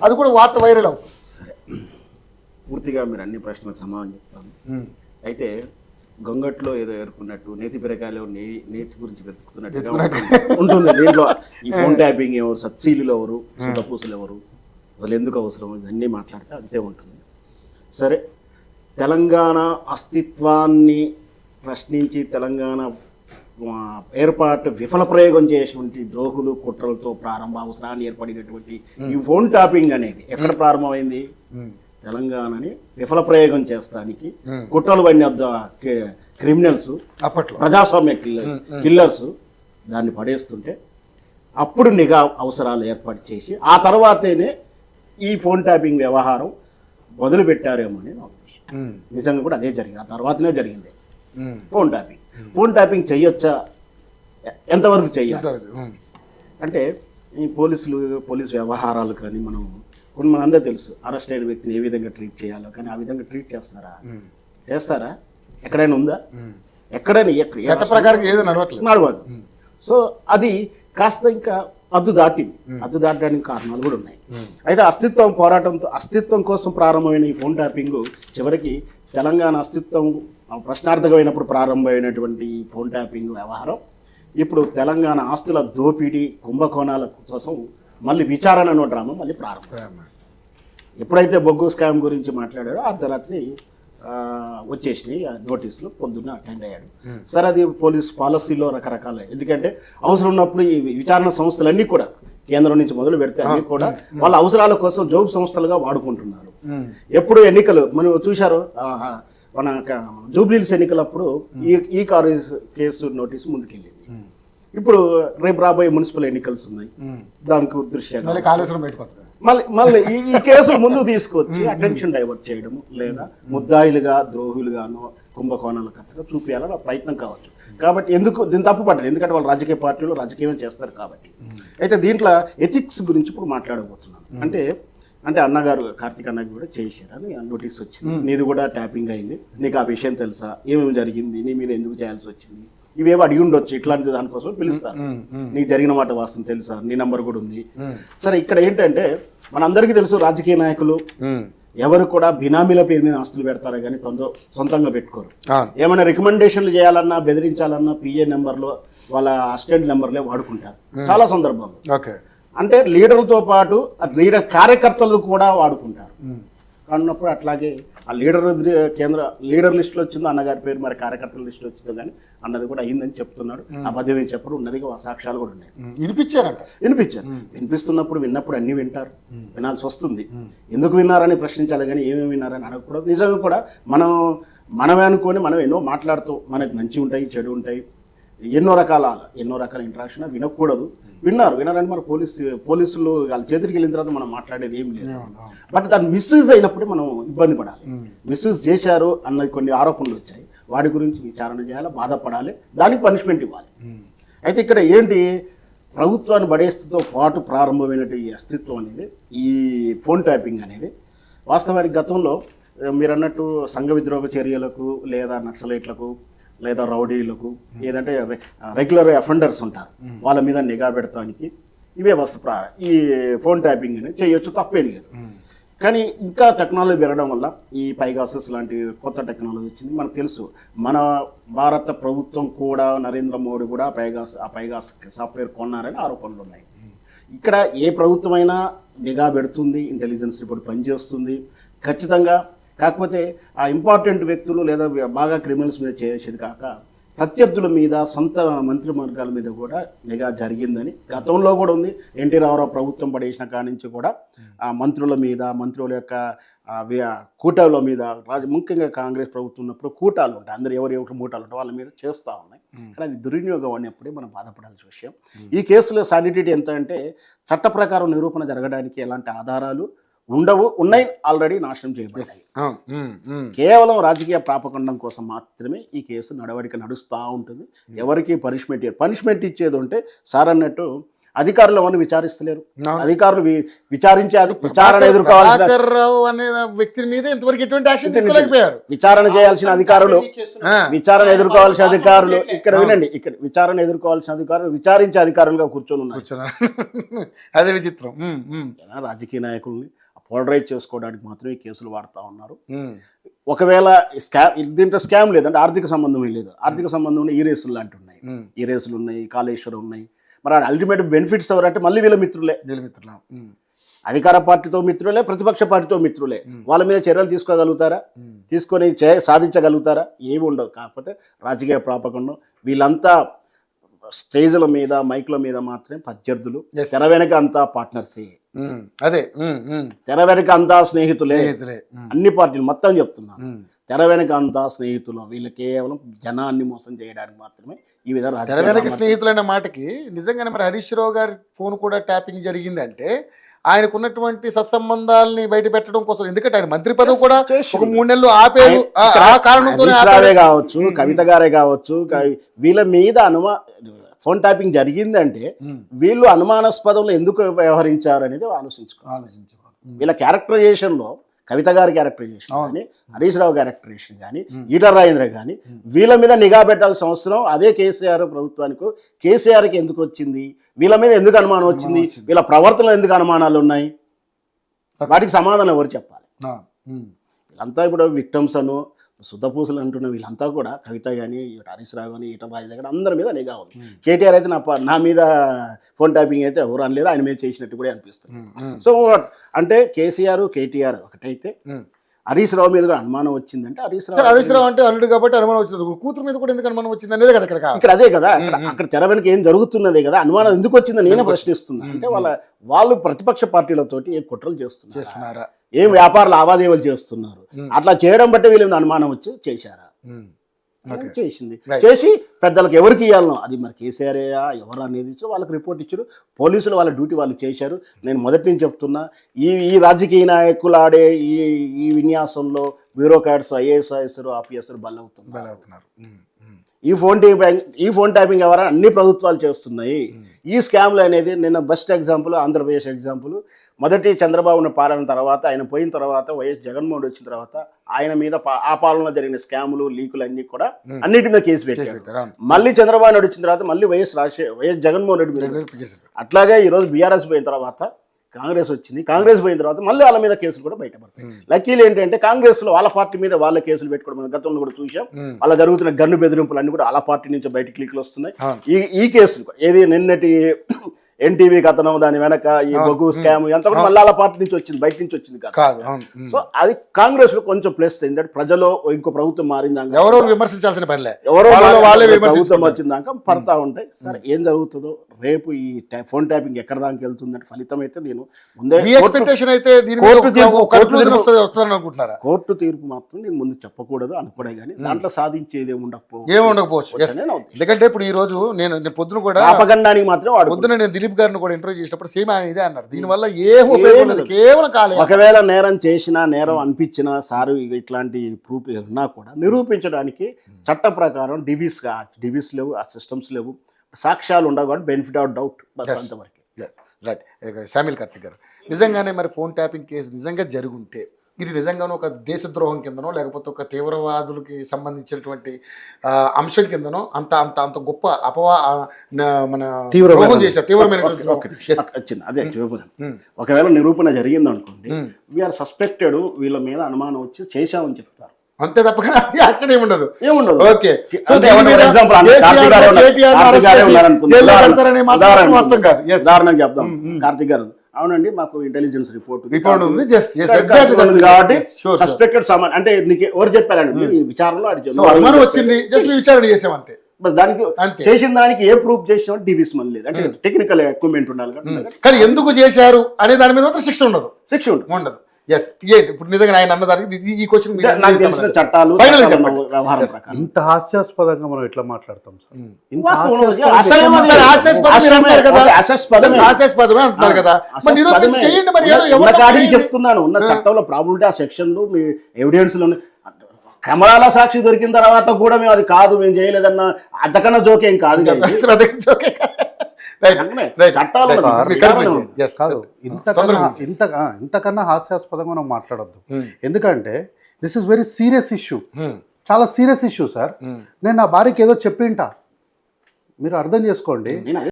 అది కూడా వార్త వైరల్ అవుతుంది. సరే, పూర్తిగా మీరు అన్ని ప్రశ్నలకు సమాధానం చెప్తాను. అయితే గొంగట్లో ఏదో ఏరుకున్నట్టు నేతి పిరకాయలు నేతి గురించి వెతుకుతున్నట్టుగా ఉంటుంది దీంట్లో. ఈ ఫోన్ ట్యాపింగ్ ఎవరు, సత్సీలు ఎవరు, సుతపూసలు ఎవరు, అసలు ఎందుకు అవసరం, ఇవన్నీ మాట్లాడితే అంతే ఉంటుంది. సరే, తెలంగాణ అస్తిత్వాన్ని ప్రశ్నించి తెలంగాణ ఏర్పాటు విఫల ప్రయోగం చేసినటువంటి ద్రోహులు కుట్రలతో ప్రారంభ అవసరాన్ని ఏర్పడినటువంటి ఈ ఫోన్ ట్యాపింగ్ అనేది ఎక్కడ ప్రారంభమైంది? తెలంగాణని విఫల ప్రయోగం చేస్తానికి కుట్రలు పడిన క్రిమినల్స్, అప్పట్లో ప్రజాస్వామ్య కిల్లర్స్ దాన్ని పడేస్తుంటే అప్పుడు నిఘా అవసరాలు ఏర్పాటు చేసి ఆ తర్వాతనే ఈ ఫోన్ ట్యాపింగ్ వ్యవహారం మొదలుపెట్టారేమో అని నా ఉద్దేశం. నిజంగా కూడా అదే జరిగింది, ఆ తర్వాతనే జరిగింది ఫోన్ ట్యాపింగ్. ఫోన్ ట్యాపింగ్ చెయ్యొచ్చా, ఎంతవరకు చెయ్యాలి అంటే ఈ పోలీస్ వ్యవహారాలు కానీ కొన్ని మనందరూ తెలుసు, అరెస్ట్ అయిన వ్యక్తిని ఏ విధంగా ట్రీట్ చేయాలో, కానీ ఆ విధంగా ట్రీట్ చేస్తారా? ఎక్కడైనా ఉందా? ఎక్కడైనా చట్ట ప్రకారం ఏదో నడవదు. సో అది కాస్త ఇంకా అద్దు దాటడానికి కారణాలు కూడా ఉన్నాయి. అయితే అస్తిత్వం కోసం ప్రారంభమైన ఈ ఫోన్ ట్యాపింగ్ చివరికి తెలంగాణ అస్తిత్వం ప్రశ్నార్థకమైనప్పుడు ప్రారంభమైనటువంటి ఈ ఫోన్ ట్యాపింగ్ వ్యవహారం ఇప్పుడు తెలంగాణ ఆస్తుల దోపిడీ కుంభకోణాల కోసం మళ్ళీ విచారణ అనే డ్రామా మళ్ళీ ప్రారంభం. ఎప్పుడైతే బొగ్గు స్కామ్ గురించి మాట్లాడారో అర్ధరాత్రి వచ్చేసినాయి నోటీసులు, పొద్దున్న అటెండ్ అయ్యాడు. సరే, అది పోలీస్ పాలసీలో రకరకాల, ఎందుకంటే అవసరం ఉన్నప్పుడు ఈ విచారణ సంస్థలన్నీ కూడా కేంద్రం నుంచి మొదలు పెడితే అన్ని కూడా వాళ్ళ అవసరాల కోసం జోబు సంస్థలుగా వాడుకుంటున్నారు. ఎప్పుడు ఎన్నికలు మనం చూశారు, మన జూబ్లీహిల్స్ ఎన్నికలప్పుడు ఈ కారు కేసు నోటీసు ముందుకెళ్ళింది. ఇప్పుడు రేపు రాబోయే మున్సిపల్ ఎన్నికల్స్ ఉన్నాయి, దానికి దృష్ట్యా మళ్ళీ ఈ కేసు ముందు తీసుకొచ్చి అటెన్షన్ డైవర్ట్ చేయడం, లేదా ముద్దాయిలుగా ద్రోహులుగానో కుంభకోణాల కథగా చూపించాలని ప్రయత్నం కావచ్చు. కాబట్టి దీన్ని తప్పు పడ్డారు, ఎందుకంటే వాళ్ళు రాజకీయ పార్టీలు రాజకీయం చేస్తారు కాబట్టి. అయితే దీంట్లో ఎథిక్స్ గురించి ఇప్పుడు మాట్లాడబోతున్నాను. అంటే అన్నగారు కార్తీక్ అన్నగారు కూడా చేశారని నోటీస్ వచ్చింది, నీది కూడా ట్యాపింగ్ అయింది, నీకు ఆ విషయం తెలుసా, ఏమేమి జరిగింది, నీ మీద ఎందుకు చేయాల్సి వచ్చింది, ఇవేవో అడిగి ఉండొచ్చు, ఇట్లాంటి దానికోసం పిలుస్తారు. నీకు జరిగిన మాట వాస్తవం తెలుసా, నీ నంబర్ కూడా ఉంది. సరే, ఇక్కడ ఏంటంటే మనందరికీ తెలుసు, రాజకీయ నాయకులు ఎవరు కూడా బినామీల పేరు మీద ఆస్తులు పెడతారు కానీ సొంతంగా పెట్టుకోరు. ఏమైనా రికమెండేషన్లు చేయాలన్నా, బెదిరించాలన్నా పిఏ నెంబర్లు, వాళ్ళ అసిస్టెంట్ నెంబర్లే వాడుకుంటారు చాలా సందర్భంలో. అంటే లీడర్లతో పాటు లీడర్ కార్యకర్తలు కూడా వాడుకుంటారు. అన్నప్పుడు అట్లాగే ఆ లీడర్ లిస్టులో వచ్చిందో అన్నగారి పేరు, మరి కార్యకర్తల లిస్టులో వచ్చిందో కానీ అన్నది కూడా అయిందని చెప్తున్నాడు. అబద్ధమేం చెప్పరు, ఉన్నది సాక్ష్యాలు కూడా ఉన్నాయి. వినిపిస్తున్నప్పుడు విన్నప్పుడు అన్ని వినాల్సి వస్తుంది. ఎందుకు విన్నారని ప్రశ్నించాలి కానీ ఏమేమి విన్నారని అడగకూడదు. నిజంగా కూడా మనమే అనుకొని మనం ఎన్నో మాట్లాడుతూ, మనకు మంచి ఉంటాయి, చెడు ఉంటాయి, ఎన్నో రకాల ఇంటరాక్షన్ వినకూడదు. వినారని మన పోలీసులు వాళ్ళ చేతికి వెళ్ళిన తర్వాత మనం మాట్లాడేది ఏం లేదు. బట్ దాన్ని మిస్యూజ్ అయినప్పుడే మనం ఇబ్బంది పడాలి. మిస్యూజ్ చేశారు అన్నది కొన్ని ఆరోపణలు వచ్చాయి, వాటి గురించి విచారణ చేయాలి, బాధపడాలి, దానికి పనిష్మెంట్ ఇవ్వాలి. అయితే ఇక్కడ ఏంటి, ప్రభుత్వాన్ని బడేస్తుతో పాటు ప్రారంభమైనటువంటి ఈ అస్తిత్వం అనేది, ఈ ఫోన్ ట్యాపింగ్ అనేది వాస్తవానికి గతంలో మీరు అన్నట్టు సంఘ విద్రోహ చర్యలకు, లేదా నక్సలైట్లకు, లేదా రౌడీలకు, ఏదంటే రెగ్యులర్ అఫెండర్స్ ఉంటారు, వాళ్ళ మీద నిఘా పెడతానికి ఈ వ్యవస్థ ఈ ఫోన్ ట్యాపింగ్ అనేది చేయొచ్చు, తప్పేం లేదు. కానీ ఇంకా టెక్నాలజీ పెరగడం వల్ల ఈ పైగాసెస్ లాంటి కొత్త టెక్నాలజీ వచ్చింది. మనకు తెలుసు, మన భారత ప్రభుత్వం కూడా, నరేంద్ర మోడీ కూడా ఆ పైగాస్ సాఫ్ట్వేర్ కొన్నారని ఆరోపణలు ఉన్నాయి. ఇక్కడ ఏ ప్రభుత్వమైనా నిఘా పెడుతుంది, ఇంటెలిజెన్స్ రిపోర్ట్ పనిచేస్తుంది ఖచ్చితంగా. కాకపోతే ఆ ఇంపార్టెంట్ వ్యక్తులు లేదా బాగా క్రిమినల్స్ మీద చేసేది కాక ప్రత్యర్థుల మీద, సొంత మంత్రివర్గాల మీద కూడా నిఘా జరిగిందని గతంలో కూడా ఉంది. ఎన్టీ రామారావు ప్రభుత్వం పడేసిన కాడి నుంచి కూడా ఆ మంత్రుల మీద, మంత్రుల యొక్క కూటాల మీద, ముఖ్యంగా కాంగ్రెస్ ప్రభుత్వం ఉన్నప్పుడు కూటాలు ఉంటాయి, అందరు ఎవరు మూటాలు ఉంటాయి, వాళ్ళ మీద చేస్తూ ఉన్నాయి. కానీ అది దుర్వినియోగం అనేప్పుడే మనం బాధపడాల్సిన విషయం. ఈ కేసులో సాలిడిటీ ఎంత అంటే, చట్ట ప్రకారం నిరూపణ జరగడానికి ఎలాంటి ఆధారాలు ఉన్నాయి, ఆల్రెడీ నాశనం చేయబడ్డాయి. కేవలం రాజకీయ ప్రాపకండం కోసం మాత్రమే ఈ కేసు నడుస్తూ ఉంటుంది. ఎవరికి పనిష్మెంట్ ఇచ్చేది ఉంటే సార్ అన్నట్టు అధికారులు ఎవరిని విచారిస్తలేరు. అవును. అధికారులు విచారించే విచారణ ఎదుర్కోవాల్సిన ప్రభాకర్ రావు అనే వ్యక్తి మీద ఇంతవరకు ఎటువంటి యాక్షన్ తీసుకోలేకపోయారు. విచారణ చేయాల్సిన అధికారులు, విచారణ ఎదుర్కోవాల్సిన అధికారులు ఇక్కడ వినండి, ఇక్కడ విచారణ ఎదుర్కోవాల్సిన అధికారులు విచారించే అధికారులుగా కూర్చొని ఉన్నారు. అదే విచిత్రం. రాజకీయ నాయకుల్ని పోలరైజ్ చేసుకోవడానికి మాత్రమే కేసులు వాడుతూ ఉన్నారు. ఒకవేళ దీంట్లో స్కామ్ లేదంటే ఆర్థిక సంబంధం లేదు. ఆర్థిక సంబంధం ఉన్న ఈ రేసులు లాంటివి ఉన్నాయి, ఈ రేసులు ఉన్నాయి, కాళేశ్వరం ఉన్నాయి. మరి అల్టిమేట్ బెనిఫిట్స్ ఎవరంటే మళ్ళీ వీళ్ళ మిత్రులే. అధికార పార్టీతో మిత్రులే, ప్రతిపక్ష పార్టీతో మిత్రులే. వాళ్ళ మీద చర్యలు తీసుకోగలుగుతారా? తీసుకొని సాధించగలుగుతారా? ఏమి ఉండదు. కాకపోతే రాజకీయ ప్రాపకండం. వీళ్ళంతా స్టేజ్ల మీద, మైక్ల మీద మాత్రమే ప్రత్యర్థులు. తెర వెనక అంతా పార్ట్నర్సే. అదే తెర వెనక అంతా స్నేహితులే. అన్ని పార్టీలు మొత్తం చెప్తున్నాను, తెర వెనక అంతా స్నేహితులు. వీళ్ళు కేవలం జనాన్ని మోసం చేయడానికి మాత్రమే ఈ విధంగా తెర వెనక స్నేహితులైన మాటకి నిజంగానే మరి హరీష్ రావు గారి ఫోన్ కూడా ట్యాపింగ్ జరిగిందంటే ఆయనకున్నటువంటి సత్సంబంధాలని బయట పెట్టడం కోసం. ఎందుకంటే ఆయన మంత్రి పదవి కూడా ఒక 3 నెలలు ఆపేరు. ఆ కారణంతో కావచ్చు, కవిత గారే కావచ్చు, వీళ్ళ మీద ఫోన్ ట్యాపింగ్ జరిగిందంటే వీళ్ళు అనుమానాస్పదంలో ఎందుకు వ్యవహరించారు అనేది ఆలోచించుకోవాలి. వీళ్ళ క్యారెక్టరైజేషన్లో కవిత గారి క్యారెక్టరైజేషన్ కానీ, హరీష్ రావు క్యారెక్టరైజేషన్ కానీ, ఈటల రాజేంద్ర కానీ వీళ్ళ మీద నిఘా పెట్టాల్సిన అవసరం అదే కేసీఆర్ ప్రభుత్వానికి, కేసీఆర్కి ఎందుకు వచ్చింది? వీళ్ళ మీద ఎందుకు అనుమానం వచ్చింది? వీళ్ళ ప్రవర్తనలో ఎందుకు అనుమానాలు ఉన్నాయి? వాటికి సమాధానం ఎవరు చెప్పాలి? వీళ్ళంతా ఇప్పుడు విక్టమ్స్ అను శుద్ధపూసలు అంటున్న వీళ్ళంతా కూడా కవిత కానీ, హరీష్ రావు కానీ, ఈటల రాజేంద్ర కానీ అందరి మీద నిఘా ఉంది. కేటీఆర్ అయితే నా మీద ఫోన్ ట్యాపింగ్ అయితే ఎవరు అనలేదు, ఆయన మీద చేసినట్టు కూడా అనిపిస్తుంది. సో అంటే కేసీఆర్, కేటీఆర్ ఒకటైతే హరీష్ రావు మీద కూడా అనుమానం వచ్చిందంటే హరీష్ రావు అంటే అల్లుడు కాబట్టి అనుమానం వచ్చింది. కూతురు మీద కూడా ఎందుకు అనుమానం వచ్చింది అనేది కదా ఇక్కడ అదే కదా. అక్కడ తెర వెనక ఏం జరుగుతున్నదే కదా. అనుమానం ఎందుకు వచ్చిందని నేనే ప్రశ్నిస్తున్నా. అంటే వాళ్ళు ప్రతిపక్ష పార్టీలతోటి ఏ కుట్రలు చేస్తున్నారా, ఏం వ్యాపార లావాదేవీలు చేస్తున్నారు, అట్లా చేయడం బట్టి వీళ్ళ మీద అనుమానం వచ్చి చేశారా? చేసింది. చేసి పెద్దలకు ఎవరికి ఇవ్వాలనో అది మరి కేసీఆర్ఏయా ఎవరు అనేది వాళ్ళకి రిపోర్ట్ ఇచ్చారు. పోలీసులు వాళ్ళ డ్యూటీ వాళ్ళు చేశారు. నేను మొదటి నుంచి చెప్తున్నా, ఈ రాజకీయ నాయకులు ఆడే ఈ విన్యాసంలో బ్యూరోక్రాట్స్, ఐఏఎస్ ఆఫీసర్ బలవుతున్నారు. ఈ ఫోన్ ట్యాపింగ్ ఎవరైనా అన్ని ప్రభుత్వాలు చేస్తున్నాయి. ఈ స్కామ్లు అనేది నిన్న బెస్ట్ ఎగ్జాంపుల్ ఆంధ్రప్రదేశ్ ఎగ్జాంపుల్. మొదటి చంద్రబాబు పాలన తర్వాత, ఆయన పోయిన తర్వాత వైఎస్ జగన్మోహన్ వచ్చిన తర్వాత ఆయన మీద ఆ పాలనలో జరిగిన స్కాములు, లీకులు అన్ని కూడా అన్నిటి మీద కేసు పెట్టారు. మళ్ళీ చంద్రబాబు నాయుడు వచ్చిన తర్వాత మళ్ళీ వైఎస్ జగన్మోహన్ రెడ్డి మీద. అట్లాగే ఈరోజు బీఆర్ఎస్ పోయిన తర్వాత కాంగ్రెస్ వచ్చింది. కాంగ్రెస్ పోయిన తర్వాత మళ్ళీ వాళ్ళ మీద కేసులు కూడా బయటపడతాయి. లక్కీలు ఏంటంటే కాంగ్రెస్ లో వాళ్ళ పార్టీ మీద వాళ్ళ కేసులు పెట్టుకోవడం గతంలో కూడా చూసాం. అలా జరుగుతున్న గన్ను బెదిరింపులు అన్ని కూడా వాళ్ళ పార్టీ నుంచి బయట క్లిక్లు వస్తున్నాయి. ఈ కేసులు ఏది నిన్నటి ఎన్టీవీ కథనం, దాని వెనక ఈ బొగ్గు స్కామ్ ఎంత కూడా మళ్ళీ వాళ్ళ పార్టీ నుంచి వచ్చింది, బయట నుంచి వచ్చింది కాదు. సో అది కాంగ్రెస్ లో కొంచెం ప్లస్ అయింది. ప్రజలు ఇంకో ప్రభుత్వం మారిందాక ఎవరో విమర్శించాల్సిన పనిలే, ప్రభుత్వం వచ్చిందాక పడతా ఉంటాయి. సరే ఏం జరుగుతుందో రేపు ఈ ఫోన్ ట్యాపింగ్ ఎక్కడ దాకా వెళ్తుందంటే ఫలితం అయితే నేను ముందే కోర్టు తీర్పు మాత్రం నేను ముందు చెప్పకూడదు అనుకోడే కానీ దాంట్లో సాధించేది ఏముండకపోవచ్చు. ఎందుకంటే ఇప్పుడు ఈ రోజు నేను పొద్దున కూడా అపగండానికి మాత్రం పొద్దున నేను దిలీప్ గారిని కూడా ఇంటర్వ్యూ చేసినప్పుడు సేమ్ ఆయన ఇదే అన్నారు. దీనివల్ల కేవలం కాలేదు. ఒకవేళ నేరం చేసినా, నేరం అనిపించినా, సారు ఇట్లాంటి ప్రూఫ్ ఉన్నా కూడా నిరూపించడానికి చట్ట ప్రకారం డివిస్ లేవు, ఆ సిస్టమ్స్ లేవు, సాక్ష్యాలు ఉండవు కాబట్టి బెనిఫిట్ ఆఫ్ డౌట్ అంతవరకు. రైట్. శామిల్ కార్తిక్ గారు, నిజంగానే మరి ఫోన్ ట్యాపింగ్ కేసు నిజంగా జరుగుంటే ఇది నిజంగానూ ఒక దేశద్రోహం కిందనో లేకపోతే ఒక తీవ్రవాదులకి సంబంధించినటువంటి అంశం కిందనో అంత గొప్ప మన ద్రోహం చేశారు, తీవ్రమైన అదే ఒకవేళ నిరూపణ జరిగింది అనుకోండి, వీఆర్ సస్పెక్టెడ్, వీళ్ళ మీద అనుమానం వచ్చి చేశామని చెప్తారు, అంతే తప్ప యాక్షన్ ఏముండదు. ఓకే, ఉదాహరణకు చెప్దాం. కార్తిక్ గారు, అవునండి మాకు ఇంటెలిజెన్స్ రిపోర్ట్ ఉంది కాబట్టి సస్పెక్టెడ్ సామాన్ అంటే నీకు ఎవరు చెప్పారండి విచారణలో వచ్చింది, జస్ట్ విచారణ చేసాం అంతే. బస్ దానికి చేసిన దానికి ఏ ప్రూఫ్ చేసినా డివిస్ మళ్ళీ లేదు, అంటే టెక్నికల్ ఎక్విప్మెంట్ ఉండాలి. కానీ ఎందుకు చేశారు అనే దాని మీద మాత్రం శిక్ష ఉండదు. ఎస్, ఇప్పుడు నిజంగా ఆయన అన్నదానికి ఈ క్వశ్చన్ నాకు తెలిసిన చట్టాలు ఇంత హాస్యాస్పదంగా మనం ఎట్లా మాట్లాడతాం సార్? చెప్తున్నాను ఉన్న చట్టంలో ప్రాబిలిటీ, ఆ సెక్షన్లు, మీ ఎవిడెన్స్ లో కెమెరాల సాక్షి దొరికిన తర్వాత కూడా మేము అది కాదు, మేము చేయలేదన్న అంతకన్నా జోకేం కాదు. Right. అందుకనే Right. చట్టాలు Right. ఉన్నాయి. మీరు విధానం కనిపించండి. ఉంది. Yes. కాదు తొందరగా ఇంతకన్నా హాస్యాస్పదంగా మనం మాట్లాడొద్దు. Hmm. ఎందుకంటే this is very serious issue, Hmm. చాలా సీరియస్ ఇష్యూ సార్. Hmm. నేను నా భార్యకి ఏదో చెప్పింటా, మీరు అర్థం చేసుకోండి. నేను